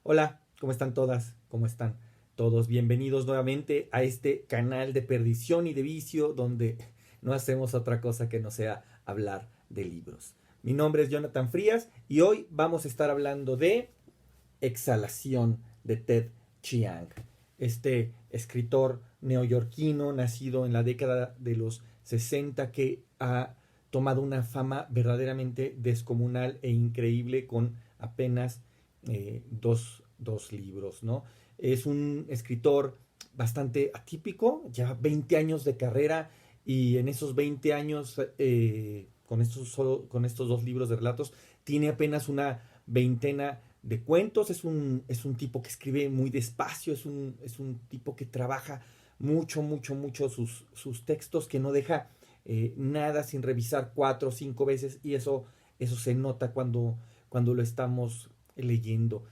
Hola, ¿cómo están todas? ¿Cómo están todos? Bienvenidos nuevamente a este canal de perdición y de vicio donde no hacemos otra cosa que no sea hablar de libros. Mi nombre es Jonathan Frías y hoy vamos a estar hablando de Exhalación de Ted Chiang, este escritor neoyorquino nacido en la década de los 60 que ha tomado una fama verdaderamente descomunal e increíble con apenas dos libros, ¿no? Es un escritor bastante atípico, ya 20 años de carrera y en esos 20 años, con estos dos libros de relatos, tiene apenas una veintena de cuentos. Es un tipo que escribe muy despacio, es un tipo que trabaja mucho sus textos, que no deja nada sin revisar 4 o 5 veces y eso se nota cuando lo estamos leyendo.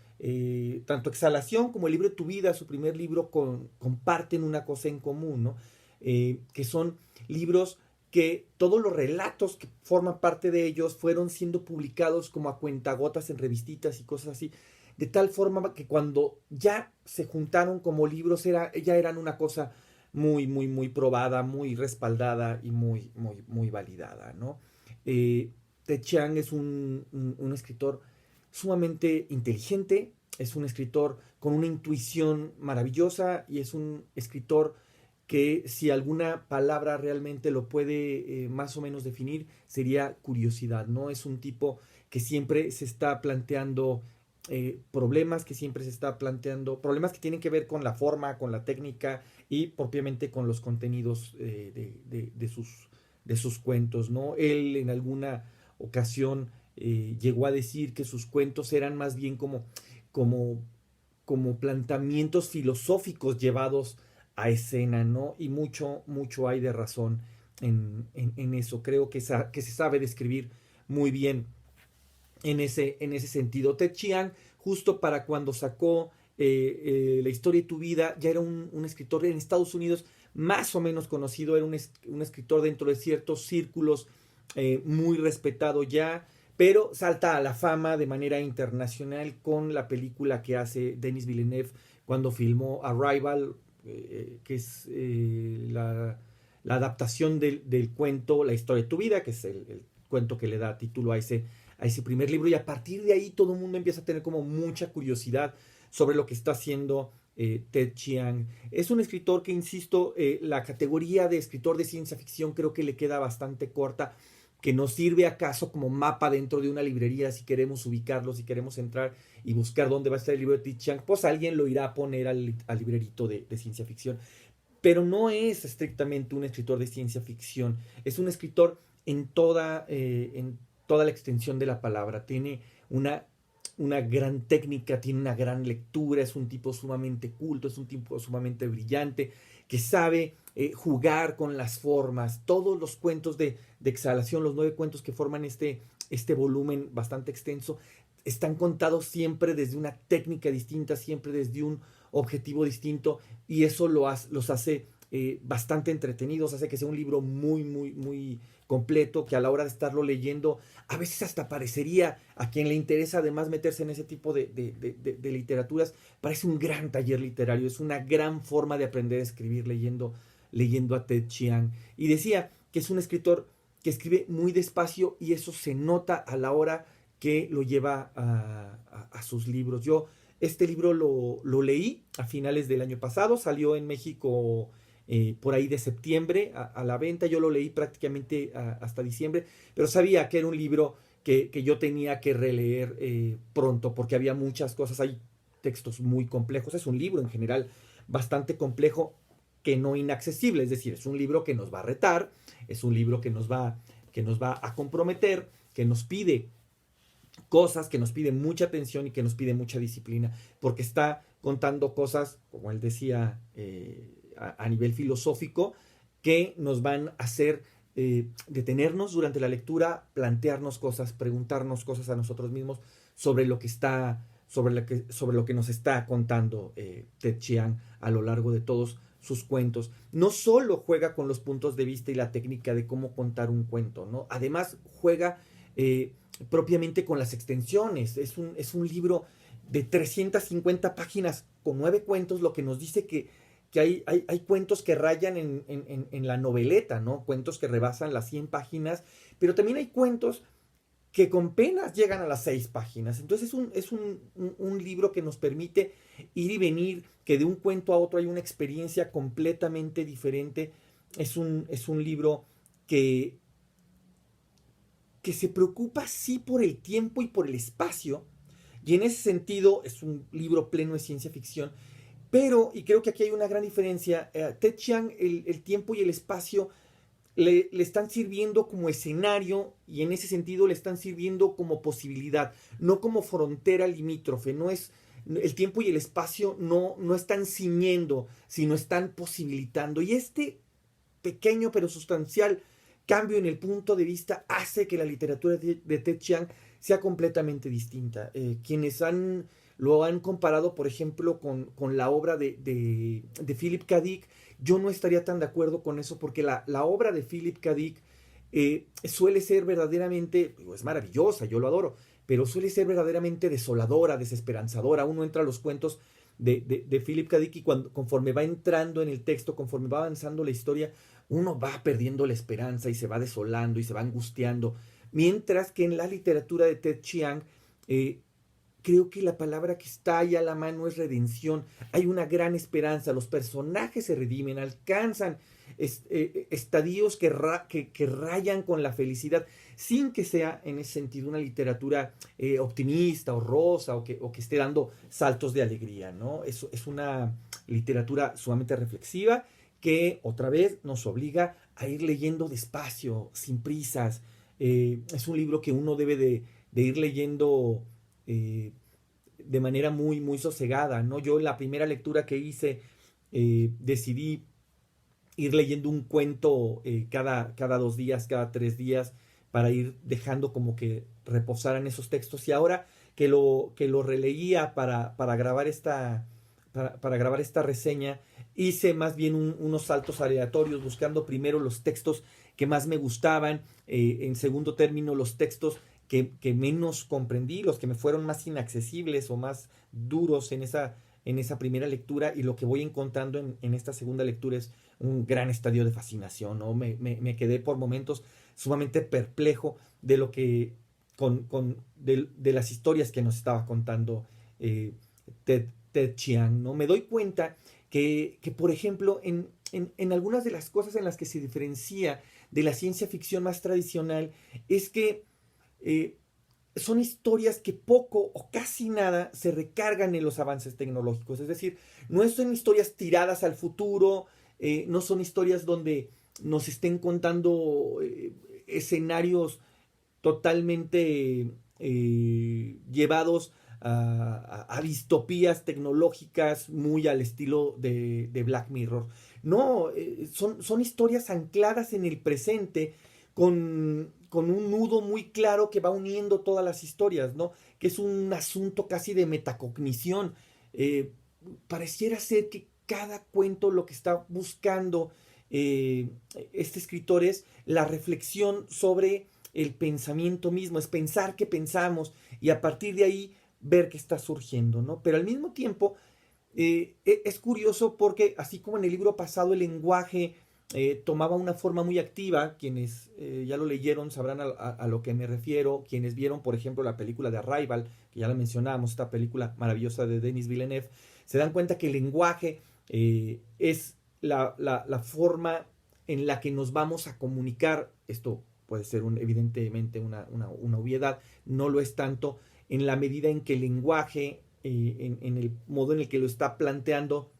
Tanto Exhalación como el libro de tu vida, su primer libro, comparten una cosa en común, ¿no? Que son libros que todos los relatos que forman parte de ellos fueron siendo publicados como a cuentagotas en revistitas y cosas así, de tal forma que cuando ya se juntaron como libros ya eran una cosa muy probada, muy respaldada y muy validada, ¿no? Ted Chiang es un escritor sumamente inteligente, es un escritor con una intuición maravillosa y es un escritor que si alguna palabra realmente lo puede más o menos definir, sería curiosidad, ¿no? Es un tipo que siempre se está planteando problemas, que siempre se está planteando problemas que tienen que ver con la forma, con la técnica y propiamente con los contenidos de sus cuentos, ¿no? Él en alguna ocasión llegó a decir que sus cuentos eran más bien como, como planteamientos filosóficos llevados a escena, ¿no? Y mucho hay de razón en eso. Creo que se sabe describir muy bien en ese sentido. Ted Chiang, justo para cuando sacó La historia de tu vida, ya era un escritor en Estados Unidos más o menos conocido, era un escritor dentro de ciertos círculos muy respetado ya, pero salta a la fama de manera internacional con la película que hace Denis Villeneuve cuando filmó Arrival, que es la adaptación del cuento La historia de tu vida, que es el cuento que le da título a ese primer libro, y a partir de ahí todo el mundo empieza a tener como mucha curiosidad sobre lo que está haciendo Ted Chiang. Es un escritor que, insisto, la categoría de escritor de ciencia ficción creo que le queda bastante corta, que nos sirve acaso como mapa dentro de una librería si queremos ubicarlo, si queremos entrar y buscar dónde va a estar el libro de Ted Chiang, pues alguien lo irá a poner al librerito de ciencia ficción. Pero no es estrictamente un escritor de ciencia ficción, es un escritor en toda la extensión de la palabra. Tiene una gran técnica, tiene una gran lectura, es un tipo sumamente culto, es un tipo sumamente brillante, que sabe jugar con las formas. Todos los cuentos de Exhalación, los 9 cuentos que forman este volumen bastante extenso, están contados siempre desde una técnica distinta, siempre desde un objetivo distinto, y eso los hace bastante entretenidos, hace que sea un libro muy completo, que a la hora de estarlo leyendo, a veces hasta parecería, a quien le interesa además meterse en ese tipo de literaturas, parece un gran taller literario, es una gran forma de aprender a escribir leyendo a Ted Chiang. Y decía que es un escritor que escribe muy despacio y eso se nota a la hora que lo lleva a sus libros. Yo este libro lo leí a finales del año pasado, salió en México por ahí de septiembre a la venta. Yo lo leí prácticamente hasta diciembre, pero sabía que era un libro que yo tenía que releer pronto porque había muchas cosas, hay textos muy complejos, es un libro en general bastante complejo, que no inaccesible, es decir, es un libro que nos va a retar, es un libro que nos va a comprometer, que nos pide cosas, que nos pide mucha atención y que nos pide mucha disciplina, porque está contando cosas, como él decía, a nivel filosófico, que nos van a hacer detenernos durante la lectura, plantearnos cosas, preguntarnos cosas a nosotros mismos sobre lo que está, sobre lo que nos está contando Ted Chiang a lo largo de todos sus cuentos. No solo juega con los puntos de vista y la técnica de cómo contar un cuento, ¿no? Además juega propiamente con las extensiones. Es un libro de 350 páginas con 9 cuentos, lo que nos dice que hay cuentos que rayan en la noveleta, ¿no? Cuentos que rebasan las 100 páginas, pero también hay cuentos que con penas llegan a las 6 páginas. Entonces un libro que nos permite ir y venir, que de un cuento a otro hay una experiencia completamente diferente. Es un libro que, que se preocupa sí por el tiempo y por el espacio, y en ese sentido es un libro pleno de ciencia ficción, pero, y creo que aquí hay una gran diferencia, Ted Chiang, el tiempo y el espacio le están sirviendo como escenario y en ese sentido le están sirviendo como posibilidad, no como frontera limítrofe. No es, el tiempo y el espacio no están ciñendo, sino están posibilitando. Y este pequeño pero sustancial cambio en el punto de vista hace que la literatura de Ted Chiang sea completamente distinta. Lo han comparado, por ejemplo, con la obra de Philip K. Dick. Yo no estaría tan de acuerdo con eso porque la obra de Philip K. Dick suele ser verdaderamente, es maravillosa, yo lo adoro, pero suele ser verdaderamente desoladora, desesperanzadora. Uno entra a los cuentos de Philip K. Dick y conforme va entrando en el texto, conforme va avanzando la historia, uno va perdiendo la esperanza y se va desolando y se va angustiando. Mientras que en la literatura de Ted Chiang, creo que la palabra que está ahí a la mano es redención. Hay una gran esperanza, los personajes se redimen, alcanzan estadios que rayan con la felicidad, sin que sea en ese sentido una literatura optimista o rosa o que esté dando saltos de alegría, ¿no? Es una literatura sumamente reflexiva que otra vez nos obliga a ir leyendo despacio, sin prisas. Es un libro que uno debe de ir leyendo de manera muy, muy sosegada, ¿no? Yo en la primera lectura que hice decidí ir leyendo un cuento cada 2 días, cada 3 días, para ir dejando como que reposaran esos textos. Y ahora que lo releía para grabar para grabar esta reseña, hice más bien unos saltos aleatorios, buscando primero los textos que más me gustaban, en segundo término los textos que menos comprendí, los que me fueron más inaccesibles o más duros en esa primera lectura, y lo que voy encontrando en esta segunda lectura es un gran estadio de fascinación, ¿no? Me quedé por momentos sumamente perplejo de lo que, de las historias que nos estaba contando Ted Chiang, ¿no? Me doy cuenta que por ejemplo, en algunas de las cosas en las que se diferencia de la ciencia ficción más tradicional, es que son historias que poco o casi nada se recargan en los avances tecnológicos. Es decir, no son historias tiradas al futuro, no son historias donde nos estén contando escenarios totalmente llevados a distopías tecnológicas muy al estilo de Black Mirror. No, son historias ancladas en el presente con un nudo muy claro que va uniendo todas las historias, ¿no? Que es un asunto casi de metacognición. Pareciera ser que cada cuento lo que está buscando este escritor es la reflexión sobre el pensamiento mismo, es pensar que pensamos y a partir de ahí ver qué está surgiendo, ¿no? Pero al mismo tiempo es curioso porque así como en el libro pasado el lenguaje tomaba una forma muy activa. Quienes ya lo leyeron sabrán a lo que me refiero. Quienes vieron, por ejemplo, la película de Arrival, que ya la mencionábamos, esta película maravillosa de Denis Villeneuve, se dan cuenta que el lenguaje es la forma en la que nos vamos a comunicar. Esto puede ser evidentemente una obviedad, no lo es tanto en la medida en que el lenguaje, en el modo en el que lo está planteando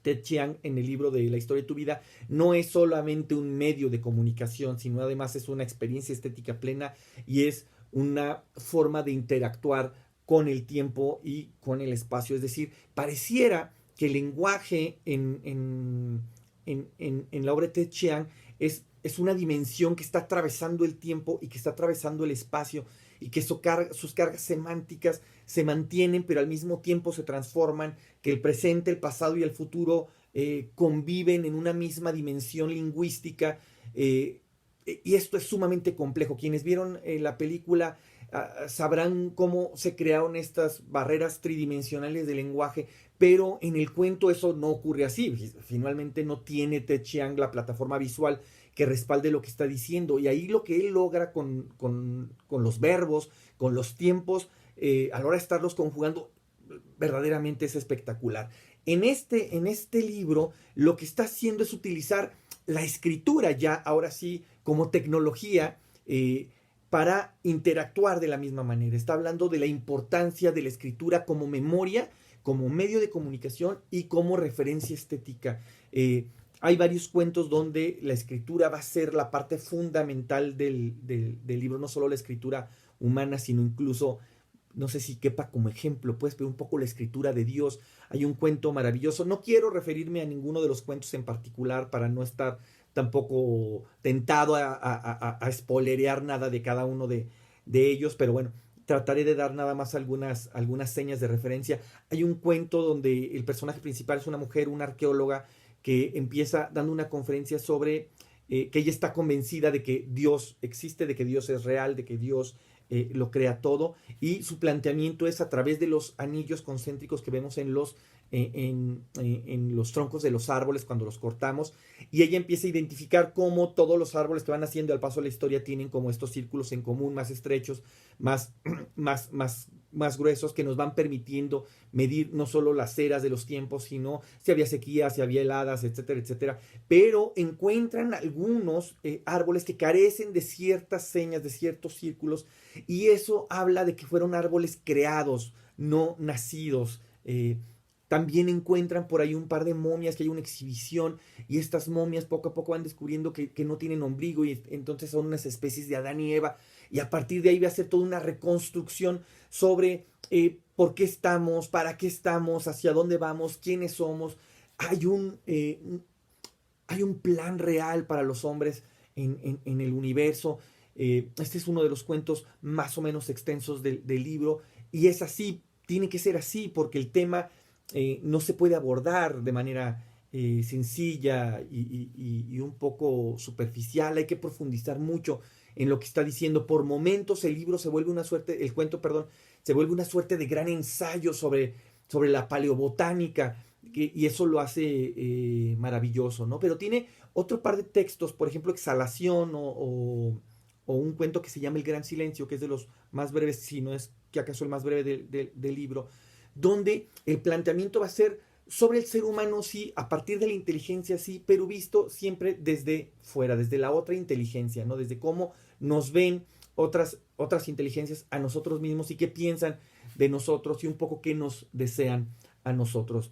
Ted Chiang en el libro de La historia de tu vida, no es solamente un medio de comunicación, sino además es una experiencia estética plena y es una forma de interactuar con el tiempo y con el espacio. Es decir, pareciera que el lenguaje en la obra de Ted Chiang es una dimensión que está atravesando el tiempo y que está atravesando el espacio, y que sus cargas semánticas se mantienen, pero al mismo tiempo se transforman, que el presente, el pasado y el futuro conviven en una misma dimensión lingüística, y esto es sumamente complejo. Quienes vieron la película sabrán cómo se crearon estas barreras tridimensionales del lenguaje, pero en el cuento eso no ocurre así. Finalmente no tiene Ted Chiang la plataforma visual que respalde lo que está diciendo, y ahí lo que él logra con los verbos, con los tiempos, a la hora de estarlos conjugando, verdaderamente es espectacular. En este libro lo que está haciendo es utilizar la escritura ya, ahora sí, como tecnología, para interactuar de la misma manera. Está hablando de la importancia de la escritura como memoria, como medio de comunicación y como referencia estética. Hay varios cuentos donde la escritura va a ser la parte fundamental del libro, no solo la escritura humana, sino incluso, no sé si quepa como ejemplo, pues, pero un poco la escritura de Dios. Hay un cuento maravilloso. No quiero referirme a ninguno de los cuentos en particular para no estar tampoco tentado a spoilerear nada de cada uno de ellos, pero bueno, trataré de dar nada más algunas señas de referencia. Hay un cuento donde el personaje principal es una mujer, una arqueóloga, que empieza dando una conferencia sobre que ella está convencida de que Dios existe, de que Dios es real, de que Dios lo crea todo, y su planteamiento es a través de los anillos concéntricos que vemos en los troncos de los árboles cuando los cortamos, y ella empieza a identificar cómo todos los árboles que van haciendo al paso de la historia tienen como estos círculos en común, más estrechos, más gruesos, que nos van permitiendo medir no solo las eras de los tiempos, sino si había sequías, si había heladas, etcétera, etcétera. Pero encuentran algunos árboles que carecen de ciertas señas, de ciertos círculos, y eso habla de que fueron árboles creados, no nacidos. También encuentran por ahí un par de momias, que hay una exhibición, y estas momias poco a poco van descubriendo que no tienen ombligo, y entonces son unas especies de Adán y Eva, y a partir de ahí va a hacer toda una reconstrucción sobre por qué estamos, para qué estamos, hacia dónde vamos, quiénes somos. Hay un plan real para los hombres en el universo. Este es uno de los cuentos más o menos extensos del libro, y es así, tiene que ser así, porque el tema no se puede abordar de manera sencilla y un poco superficial. Hay que profundizar mucho en lo que está diciendo. Por momentos el libro se vuelve una suerte, el cuento, perdón, se vuelve una suerte de gran ensayo sobre la paleobotánica, y eso lo hace maravilloso, ¿no? Pero tiene otro par de textos, por ejemplo, Exhalación o un cuento que se llama El Gran Silencio, que es de los más breves, si no es que acaso el más breve del libro, donde el planteamiento va a ser sobre el ser humano, sí, a partir de la inteligencia, sí, pero visto siempre desde fuera, desde la otra inteligencia, ¿no? Desde cómo nos ven otras inteligencias a nosotros mismos y qué piensan de nosotros y un poco qué nos desean a nosotros.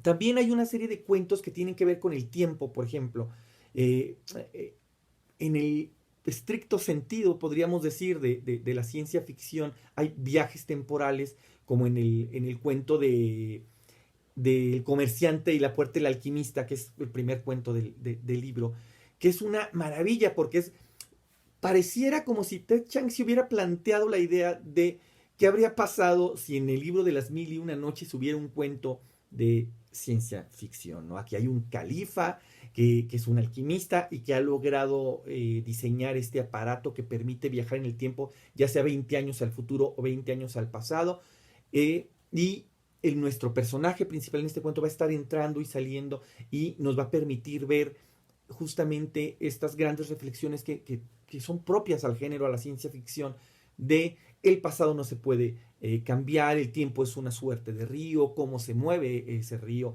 También hay una serie de cuentos que tienen que ver con el tiempo, por ejemplo. En el estricto sentido, podríamos decir, de la ciencia ficción, hay viajes temporales, como en el cuento del comerciante y la puerta del alquimista, que es el primer cuento del libro, que es una maravilla porque pareciera como si Ted Chiang se hubiera planteado la idea de qué habría pasado si en el libro de las 1001 noches hubiera un cuento de ciencia ficción, ¿no? Aquí hay un califa que es un alquimista y que ha logrado diseñar este aparato que permite viajar en el tiempo, ya sea 20 años al futuro o 20 años al pasado, y nuestro personaje principal en este cuento va a estar entrando y saliendo y nos va a permitir ver justamente estas grandes reflexiones que son propias al género, a la ciencia ficción, de el pasado no se puede cambiar, el tiempo es una suerte de río, cómo se mueve ese río.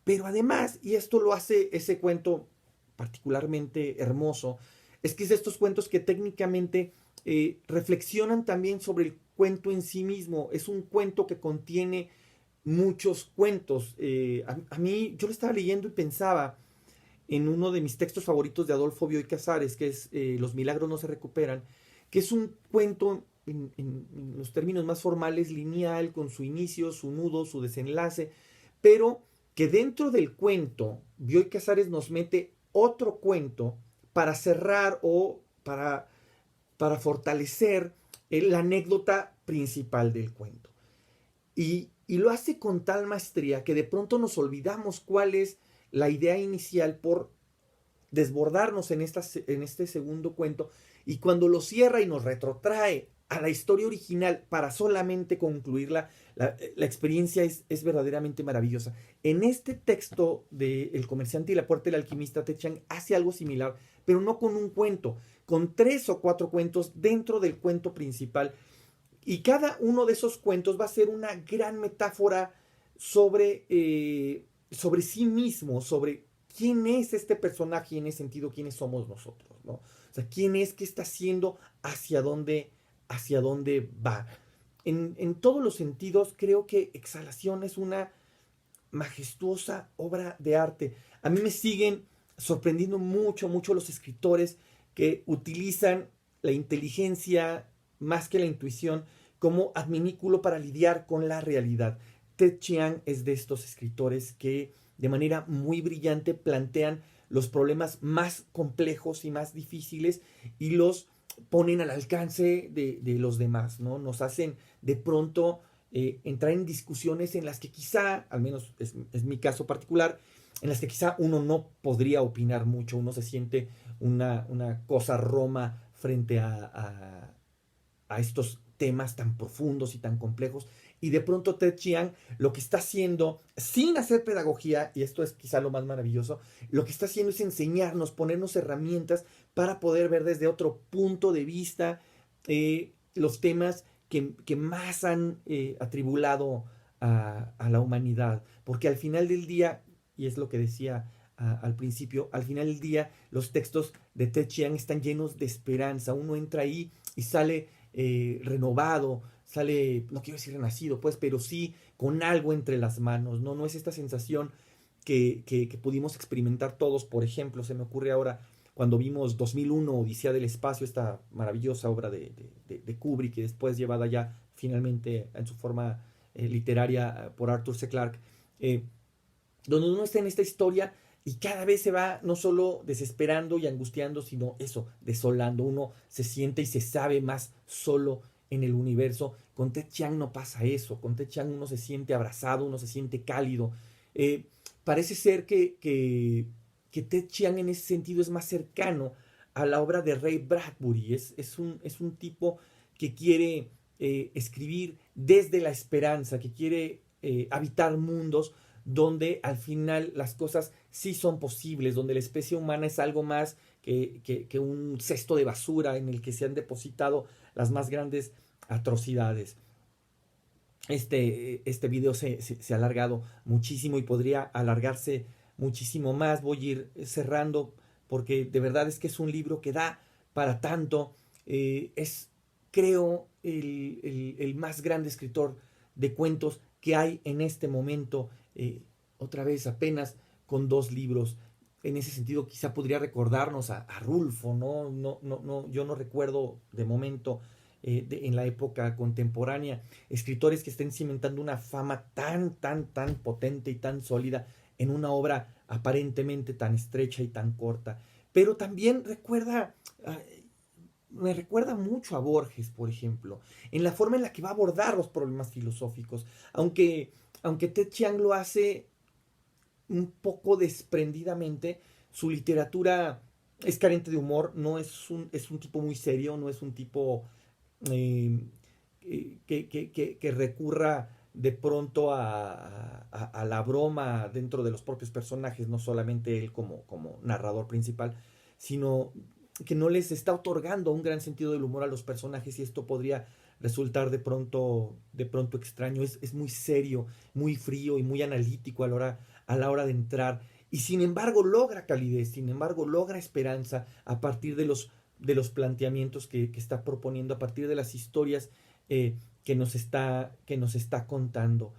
Pero además, y esto lo hace ese cuento particularmente hermoso, es que es de estos cuentos que técnicamente reflexionan también sobre el cuento en sí mismo. Es un cuento que contiene muchos cuentos. A mí, yo lo estaba leyendo y pensaba en uno de mis textos favoritos de Adolfo Bioy Casares, que es Los milagros no se recuperan, que es un cuento en los términos más formales, lineal, con su inicio, su nudo, su desenlace, pero que dentro del cuento Bioy Casares nos mete otro cuento para cerrar o para fortalecer la anécdota principal del cuento. Y lo hace con tal maestría que de pronto nos olvidamos cuál es la idea inicial por desbordarnos en este segundo cuento, y cuando lo cierra y nos retrotrae a la historia original para solamente concluirla, la experiencia es verdaderamente maravillosa. En este texto de El comerciante y la puerta del alquimista, Ted Chiang hace algo similar, pero no con un cuento, con 3 o 4 cuentos dentro del cuento principal. Y cada uno de esos cuentos va a ser una gran metáfora sobre sí mismo, sobre quién es este personaje y en ese sentido quiénes somos nosotros, ¿no? O sea, quién es, qué está haciendo, hacia dónde va. En todos los sentidos, creo que Exhalación es una majestuosa obra de arte. A mí me siguen sorprendiendo mucho, mucho los escritores que utilizan la inteligencia más que la intuición como adminículo para lidiar con la realidad. Ted Chiang es de estos escritores que de manera muy brillante plantean los problemas más complejos y más difíciles y los ponen al alcance de los demás, ¿no? Nos hacen de pronto entrar en discusiones en las que quizá, al menos es mi caso particular, en las que quizá uno no podría opinar mucho, uno se siente una cosa roma frente a estos temas tan profundos y tan complejos. Y de pronto Ted Chiang lo que está haciendo, sin hacer pedagogía, y esto es quizá lo más maravilloso, lo que está haciendo es enseñarnos, ponernos herramientas para poder ver desde otro punto de vista los temas que más han atribulado a la humanidad. Porque al final del día, y es lo que decía al principio, al final del día los textos de Ted Chiang están llenos de esperanza. Uno entra ahí y sale renovado, sale, no quiero decir renacido, pues, pero sí con algo entre las manos, ¿no? No es esta sensación que pudimos experimentar todos, por ejemplo, se me ocurre ahora cuando vimos 2001, Odisea del Espacio, esta maravillosa obra de Kubrick, y después llevada ya finalmente en su forma literaria por Arthur C. Clarke, donde uno está en esta historia y cada vez se va no solo desesperando y angustiando, sino eso, desolando. Uno se siente y se sabe más solo en el universo. Con Ted Chiang no pasa eso. Con Ted Chiang uno se siente abrazado, uno se siente cálido. Parece ser que Ted Chiang en ese sentido es más cercano a la obra de Ray Bradbury. Es un tipo que quiere escribir desde la esperanza, que quiere habitar mundos donde al final las cosas sí son posibles, donde la especie humana es algo más que un cesto de basura en el que se han depositado las más grandes atrocidades. Este video se ha alargado muchísimo y podría alargarse muchísimo más. Voy a ir cerrando porque de verdad es que es un libro que da para tanto. Es, creo, el más grande escritor de cuentos que hay en este momento. Otra vez apenas con 2 libros. En ese sentido quizá podría recordarnos a Rulfo, ¿no? Yo no recuerdo de momento en la época contemporánea escritores que estén cimentando una fama tan potente y tan sólida en una obra aparentemente tan estrecha y tan corta. Pero también me recuerda mucho a Borges, por ejemplo, en la forma en la que va a abordar los problemas filosóficos, aunque Ted Chiang lo hace un poco desprendidamente, su literatura es carente de humor, no es un tipo muy serio, no es un tipo eh, que recurra de pronto a la broma dentro de los propios personajes, no solamente él como narrador principal, sino que no les está otorgando un gran sentido del humor a los personajes y esto podría resultar de pronto extraño. Es muy serio, muy frío y muy analítico a la hora de entrar y sin embargo logra calidez, sin embargo logra esperanza a partir de los planteamientos que está proponiendo, a partir de las historias que nos está contando.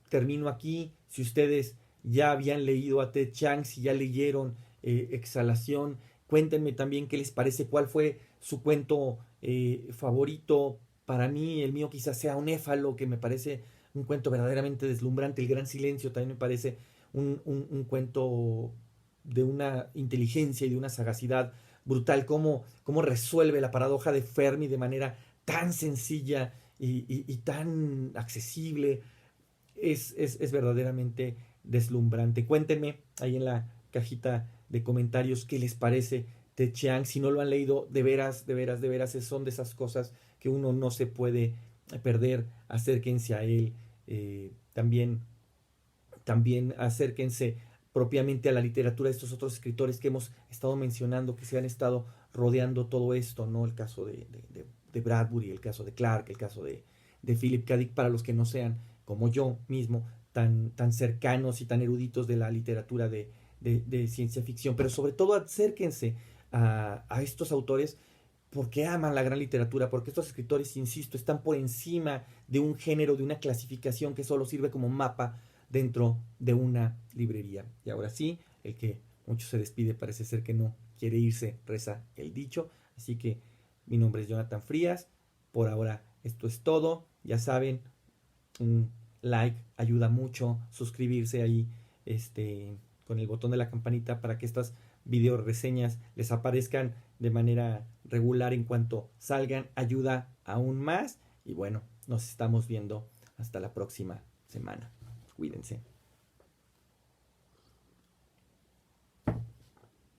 Termino aquí. Si ustedes ya habían leído a Ted Chiang, si ya leyeron Exhalación, cuéntenme también qué les parece, cuál fue su cuento favorito. Para mí, el mío quizás sea un éfalo, que me parece un cuento verdaderamente deslumbrante. El Gran Silencio también me parece un cuento de una inteligencia y de una sagacidad brutal. Cómo resuelve la paradoja de Fermi de manera tan sencilla y tan accesible. Es verdaderamente deslumbrante. Cuéntenme ahí en la cajita de comentarios qué les parece Ted Chiang. Si no lo han leído, de veras, de veras, de veras, son de esas cosas que uno no se puede perder. Acérquense a él. También acérquense propiamente a la literatura de estos otros escritores que hemos estado mencionando, que se han estado rodeando todo esto, ¿no? El caso de Bradbury, el caso de Clarke, el caso de Philip K. Dick, para los que no sean, como yo mismo, tan cercanos y tan eruditos de la literatura de ciencia ficción. Pero sobre todo acérquense a estos autores porque aman la gran literatura, porque estos escritores, insisto, están por encima de un género, de una clasificación que solo sirve como mapa dentro de una librería. Y ahora sí, el que mucho se despide parece ser que no quiere irse, reza el dicho. Así que mi nombre es Jonathan Frías. Por ahora esto es todo. Ya saben, un like ayuda mucho, suscribirse ahí con el botón de la campanita para que estas video reseñas les aparezcan de manera regular en cuanto salgan, ayuda aún más. Y bueno, nos estamos viendo hasta la próxima semana. Cuídense.